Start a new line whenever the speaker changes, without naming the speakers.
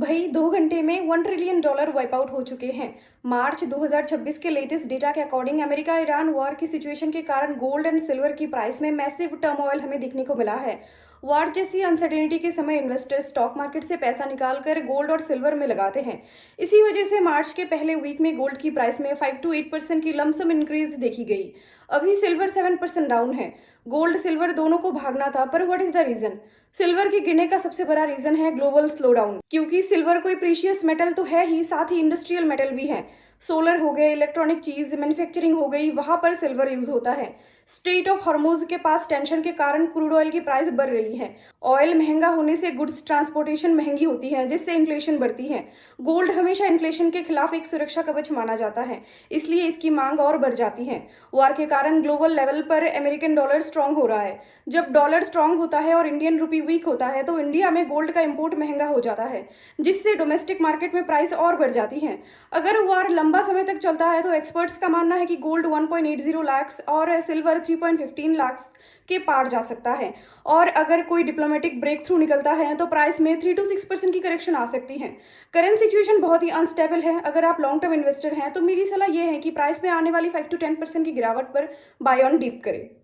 भाई 2 घंटे में $1 ट्रिलियन वाइप आउट हो चुके हैं। मार्च 2026 के लेटेस्ट डेटा के अकॉर्डिंग अमेरिका ईरान वॉर की सिचुएशन के कारण गोल्ड एंड सिल्वर की प्राइस में मैसिव टर्मोइल हमें दिखने को मिला है। वॉर जैसी अनसर्टेनिटी के समय इन्वेस्टर्स स्टॉक मार्केट से पैसा निकालकर गोल्ड और सिल्वर में लगाते हैं। इसी वजह से मार्च के पहले वीक में गोल्ड की प्राइस में 5 to 8% की लमसम इंक्रीज देखी गई। अभी सिल्वर 7% डाउन है। गोल्ड सिल्वर दोनों को भागना था, पर what is the reason? Silver के गिरने का सबसे बड़ा रीजन है ग्लोबल स्लोडाउन, क्योंकि सिल्वर कोई प्रीशियस मेटल तो है ही, साथ ही इंडस्ट्रियल मेटल भी है। सोलर हो गए, इलेक्ट्रॉनिक चीज, मैन्युफैक्चरिंग हो गई, वहां पर सिल्वर यूज होता है। स्ट्रेट ऑफ हॉर्मुज के पास टेंशन के कारण क्रूड ऑयल की प्राइस बढ़ रही है। ऑयल महंगा होने से गुड्स ट्रांसपोर्टेशन महंगी होती है, जिससे इन्फ्लेशन बढ़ती है। गोल्ड हमेशा इन्फ्लेशन के खिलाफ एक सुरक्षा कवच माना जाता है, इसलिए इसकी मांग और बढ़ जाती है। वॉर के कारण ग्लोबल लेवल पर अमेरिकन डॉलर स्ट्रांग हो रहा है। जब डॉलर स्ट्रांग होता है और इंडियन रुपी वीक होता है तो इंडिया में गोल्ड का इंपोर्ट महंगा हो जाता है, जिससे डोमेस्टिक मार्केट में प्राइस और बढ़ जाती है। अगर वॉर लंबा समय तक चलता है तो एक्सपर्ट्स का मानना है कि गोल्ड 1.80 लाख और सिल्वर 3.15 लाख के पार जा सकता है। और अगर कोई डिप्लोमेटिक ब्रेक थ्रू निकलता है तो प्राइस में 3 to 6% की करेक्शन आ सकती है। करंट सिचुएशन बहुत ही अनस्टेबल है। अगर आप लॉन्ग टर्म इन्वेस्टर हैं तो मेरी सलाह यह है कि प्राइस में आने वाली 5 to 10% की गिरावट पर बाय ऑन डीप करें।